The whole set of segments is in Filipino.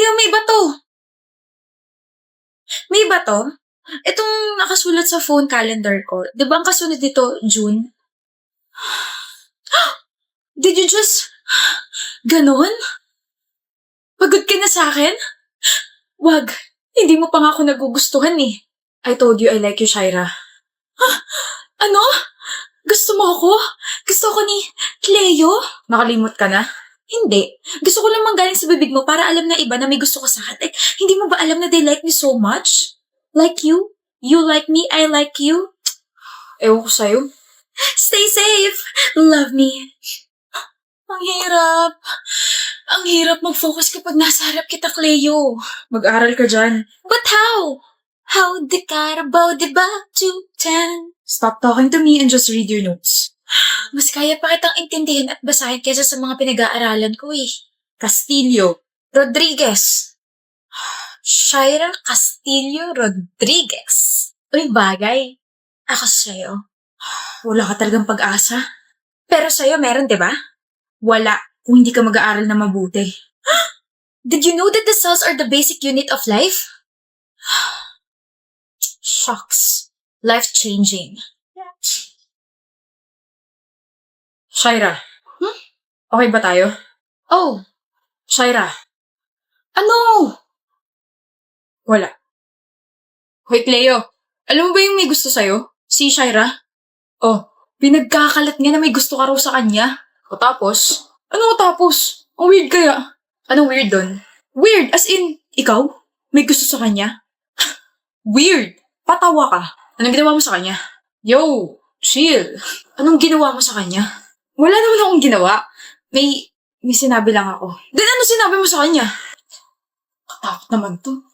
Cleo, may bato! May bato? Itong nakasulat sa phone calendar ko. Di ba ang kasunod dito, June? Did you just... Ganon? Pagod ka na sa akin? Wag. Hindi mo pa nga ako nagugustuhan eh. I told you I like you, Shaira. Ano? Gusto mo ako? Gusto ko ni Cleo? Nakalimot ka na? Hindi. Gusto ko lang manggaling sa bibig mo para alam na iba na may gusto ka sa akin. Like, hindi mo ba alam na they like me so much? Like you? You like me, I like you? Ewan ko sa'yo. Stay safe! Love me. Ang hirap. Ang hirap mag-focus kapag nasa harap kita, Cleo. Mag-aral ka dyan. But how? How the Carabao de ba to 10? Stop talking to me and just read your notes. Mas kaya pa kitang intindihin at basahin kaysa sa mga pinag-aaralan ko eh. Castillo Rodriguez. Shaira Castillo Rodriguez. Uy, bagay. Ako sa'yo. Wala ka talagang pag-asa. Pero sa'yo meron, di ba? Wala kung hindi ka mag-aaral na mabuti. Did you know that the cells are the basic unit of life? Shocks. Life-changing. Shaira. Okay ba tayo? Oh. Shaira. Ano? Wala. Hoy, Cleo. Alam mo ba yung may gusto sa'yo? Si Shaira? Oh, pinagkakalat niya na may gusto ka raw sa kanya. O tapos? Ano tapos? Ang weird kaya. Anong weird dun? Weird as in, ikaw? May gusto sa kanya? Weird. Patawa ka. Anong ginawa mo sa kanya? Yo, chill. Anong ginawa mo sa kanya? Wala naman akong ginawa. May sinabi lang ako. Then ano sinabi mo sa kanya? Katakot naman to.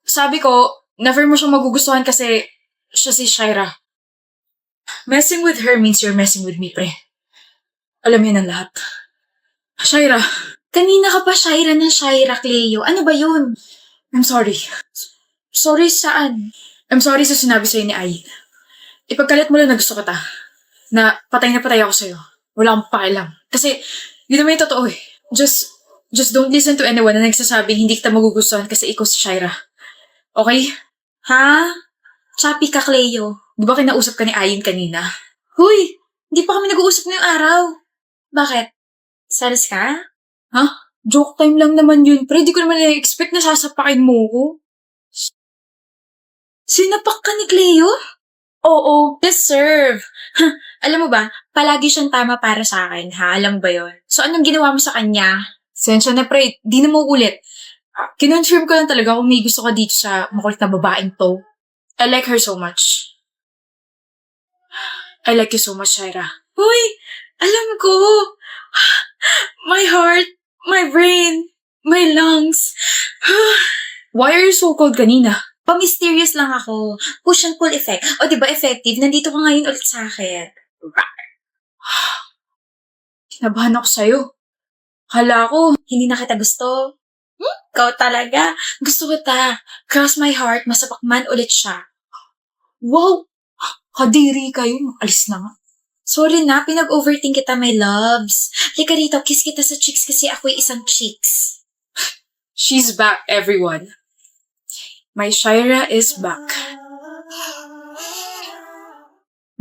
Sabi ko, never mo siyang magugustuhan kasi siya si Shaira. Messing with her means you're messing with me, pre. Alam yun ang lahat. Shaira. Kanina ka pa Shaira ng Shaira, Cleo. Ano ba yun? I'm sorry. Sorry saan? I'm sorry sa sinabi sa'yo ni Ay. Ipagkalit mo lang na gusto kita. Na patay ako sa'yo. Wala akong pakialam. Kasi, yun naman yung totoo eh. Just don't listen to anyone na nagsasabing hindi kita magugustuhan kasi ikaw si Shaira. Okay? Ha? Chappy ka, Cleo. Di ba kinausap ka ni Ayin kanina? Huy! Hindi pa kami nag-uusap ngayong araw. Bakit? Salas ka? Ha? Joke time lang naman yun, pre. Di ko naman na-expect na sasapakin mo ko. Sinapak ka ni Cleo? Oo, deserve. Alam mo ba, palagi siyang tama para sa akin, ha? Alam mo ba yun? So, anong ginawa mo sa kanya? Sensya na, pre. Di na mo ulit. Kinonfirm ko lang talaga kung may gusto ka dito sa makulit na babaeng to. I like her so much. I like you so much, Shaira. Uy! Alam ko! My heart, my brain, my lungs. Why are you so cold kanina? Pa-mysterious lang ako. Push and pull effect. O diba effective? Nandito ka ngayon ulit sa akin. Kinabahan ako sa'yo. Hala ko, hindi na kita gusto. Ikaw talaga. Gusto kita. Cross my heart, masapakman ulit siya. Wow! Kadiri kayo. Alis na nga. Sorry na, pinag-overthink kita, my loves. Lika rito, kiss kita sa cheeks kasi ako'y isang cheeks. She's back, everyone. My Shaira is back.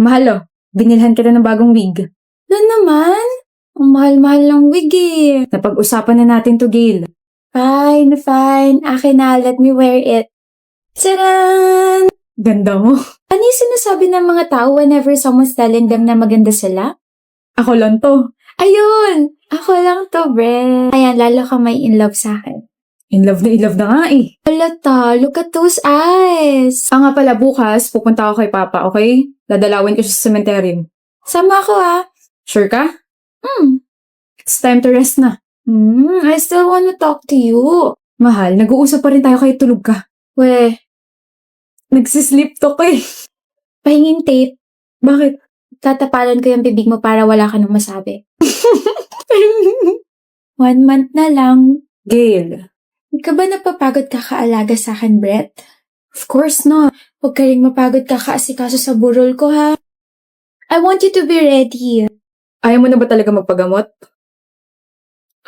Mahal, binilhan kita ng bagong wig. Na naman? Ang mahal-mahal ng wig eh. Napag-usapan na natin to, Gail. Fine. Akin na, let me wear it. Tcharan! Ganda mo. Ano yung sinasabi ng mga tao whenever someone's telling them na maganda sila? Ako lang to. Ayun! Ako lang to, bre. Ayan, lalo ka may in love sa akin. In love na nga eh. Alata, look at those eyes. Nga pala, bukas, pupunta ako kay Papa, okay? Dadalawin ko siya sa cemetery. Sama ako ah. Sure ka? Hmm. It's time to rest na. I still wanna talk to you. Mahal, nag-uusap pa rin tayo kahit tulog ka. Weh, Nagsisleep talk eh. pahingin tape. Bakit? Tatapalan ko yung bibig mo para wala ka nang masabi. 1 month na lang. Gail. Huwag ka ba napapagod kakaalaga sa akin, Brett? Of course not. Huwag ka rin mapagod kakaasikaso sa burol ko, ha? I want you to be ready. Ayaw mo na ba talaga magpagamot?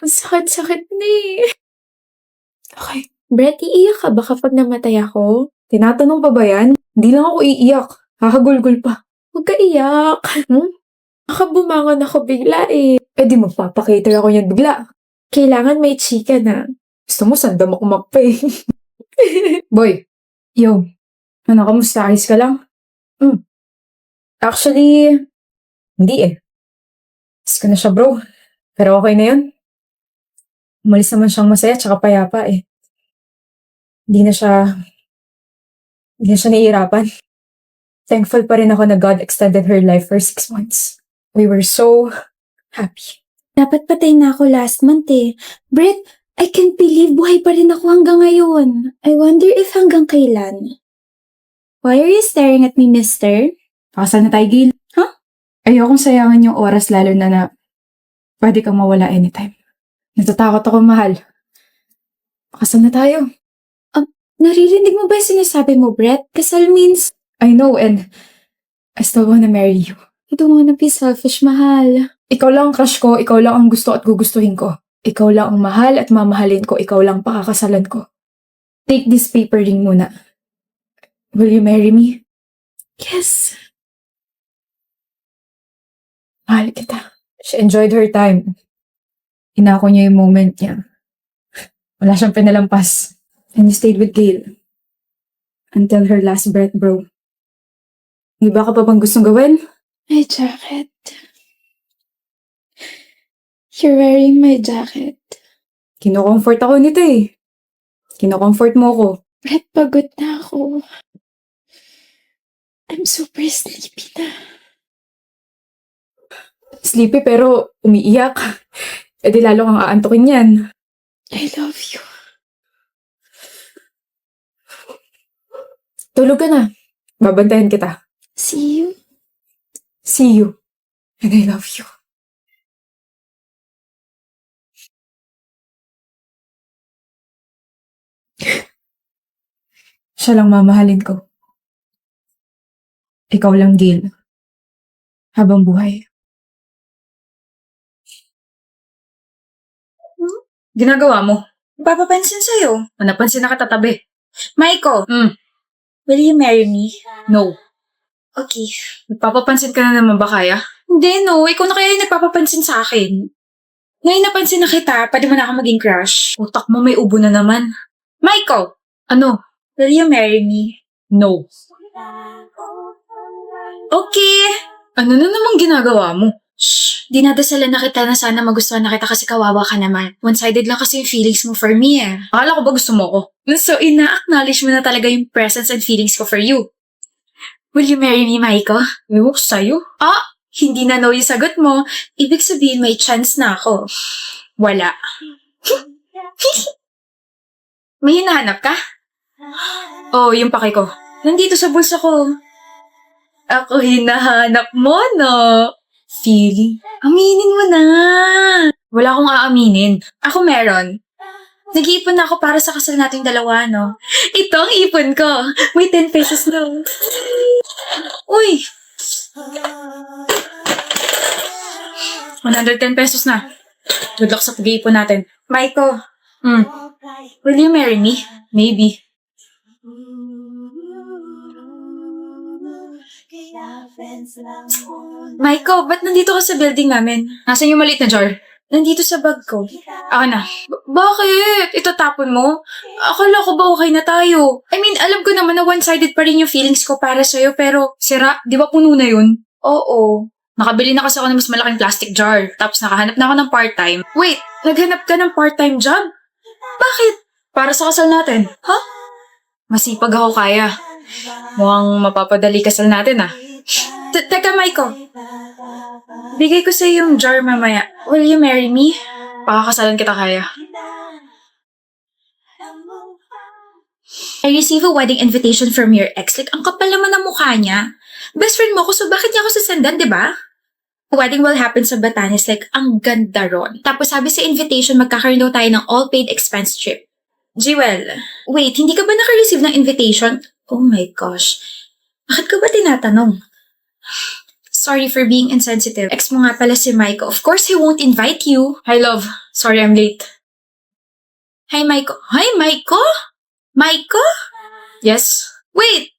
Ang sakit-sakit na eh. Brett, iiyak ka ba kapag namatay ako? Tinatanong pa ba yan? Hindi lang ako iiyak. Kakagulgul pa. Huwag ka iyak. Baka bumangon ako bigla eh. Eh di magpapakater ako yan bigla. Kailangan may chika na. Gusto mo sandamak-mak pa eh. Boy. Yo. Ano, kamusta? Ayos ka lang? Actually, hindi eh. Miss ko na siya, bro. Pero okay na yun. Umalis naman siyang masaya tsaka payapa eh. Hindi na siya nahihirapan. Thankful pa rin ako na God extended her life for 6 months. We were so happy. Dapat patay na ako last month eh. Brett, I can't believe buhay pa rin ako hanggang ngayon. I wonder if hanggang kailan. Why are you staring at me, mister? Pakasal na tayo, Gil. Huh? Ayokong sayangin yung oras lalo na pwede kang mawala anytime. Natatakot ako, mahal. Pakasal na tayo. Naririnig mo ba yung sinasabi mo, Brett? Kasal means, I know and I still wanna marry you. I don't wanna be selfish, mahal. Ikaw lang ang crush ko, ikaw lang ang gusto at gugustuhin ko. Ikaw lang ang mahal at mamahalin ko, ikaw lang pakakasalan ko. Take this paper ring muna. Will you marry me? Yes. Mahal kita. She enjoyed her time. Inako niya yung moment niya. Wala siyang pinalampas. And you stayed with Gail. Until her last breath, bro. May iba ka pa bang gustong gawin? My jacket. You're wearing my jacket. Kino-comfort ako nito eh. Kino-comfort mo ako. Brett, pagod na ako. I'm super sleepy na. Sleepy pero umiiyak. E di lalo kang aantukin yan. I love you. Tulog ka na. Babantayan kita. See you. See you. And I love you. Siya lang mamahalin ko. Ikaw lang, Gail. Habang buhay. Ginagawa mo? Papapansin sa'yo. Napansin na katatabi. Michael, will you marry me? No. Okay. Nagpapapansin ka na naman ba kaya? Hindi, no. Ikaw na kaya yung nagpapapansin sa akin. Ngayon napansin na kita, pwede mo na ako maging crush. Utak mo may ubo na naman. Michael! Ano? Will you marry me? No. Okay. Ano na namang ginagawa mo? Shh. Dinadasalan na kita na sana magustuhan na kita kasi kawawa ka naman. One-sided lang kasi yung feelings mo for me eh. Akala ko ba gusto mo ko? So, ina-acknowledge mo na talaga yung presence and feelings ko for you. Will you marry me, Michael? Ewan ko sa'yo. Hindi na no yung sagot mo. Ibig sabihin may chance na ako. Wala. May hinahanap ka? Oh, yung pake ko. Nandito sa bulsa ko. Ako hinahanap mo, no? Feeling. Aminin mo na. Wala akong aaminin. Ako meron. Nag-iipon na ako para sa kasal nating dalawa, no? Ito ang ipon ko. May 10 pesos na. Uy! 110 pesos na. Good luck sa pag-iipon natin. Michael. Will you marry me? Maybe. Michael, ba't nandito ka sa building namin? Nasaan yung maliit na jar? Nandito sa bag ko. Ako na. Bakit? Itatapon mo? Akala ko ba okay na tayo? I mean, alam ko naman na one-sided pa rin yung feelings ko para sa'yo, pero sira, di ba puno na yun? Oo. Nakabili na kasi ako ng mas malaking plastic jar. Tapos nakahanap na ako ng part-time. Wait, naghanap ka ng part-time job? Bakit? Para sa kasal natin. Ha? Masipag ako kaya. Mukhang mapapadali kasal natin ah. Teka, Michael. Bigay ko sa'yo yung jar mamaya. Will you marry me? Pakakasalan kita kaya. I received a wedding invitation from your ex. Like, ang kapal naman ng mukha niya. Best friend mo ko, so bakit niya ako sasendan, di ba? Wedding will happen sa Batanes. Like, ang ganda ron. Tapos sabi sa invitation, magkakaroon daw tayo ng all-paid expense trip. Jewel, wait, hindi ka ba naka-receive ng invitation? Oh my gosh. Bakit ka ba tinatanong? Sorry for being insensitive. Ex mo nga pala si Mike. Of course, he won't invite you. Hi, love. Sorry I'm late. Hi, Maiko. Hi, Maiko? Maiko? Yes? Wait!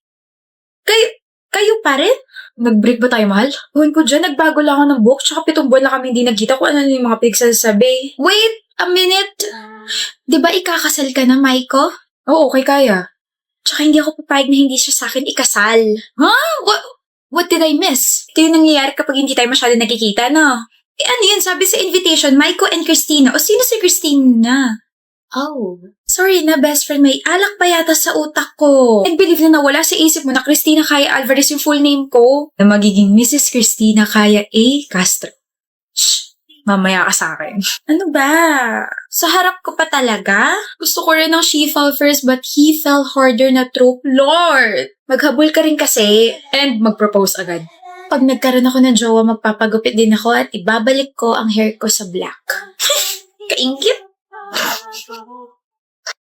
Kayo pa rin? Nag-break ba tayo, mahal? Huwin ko dyan, nagbago lang ako ng book, tsaka 7 buwan na kami hindi nagkita kung ano yung mga pinagsasabi. Wait a minute. Di ba ikakasal ka na, Maiko? Oo, okay, kaya. Tsaka hindi ako papayag na hindi siya sa akin ikasal. Huh? What did I miss? Ito yung nangyayari kapag hindi tayo masyado nagkikita, no? Ano yun? Sabi sa invitation, Maiko and Christina. O sino si Christina? Oh. Sorry na, best friend. May alak pa yata sa utak ko. And believe na nawala sa isip mo na Christina Kaya Alvarez yung full name ko. Na magiging Mrs. Christina Kaya A. Castro. Shh! Mamaya ka sa akin. Ano ba? Sa harap ko pa talaga? Gusto ko rin ng she fell first but he fell harder na trope. Lord! Maghabol ka rin kasi. And mag-propose agad. Pag nagkaroon ako ng jowa, magpapagupit din ako at ibabalik ko ang hair ko sa black. Kaingit!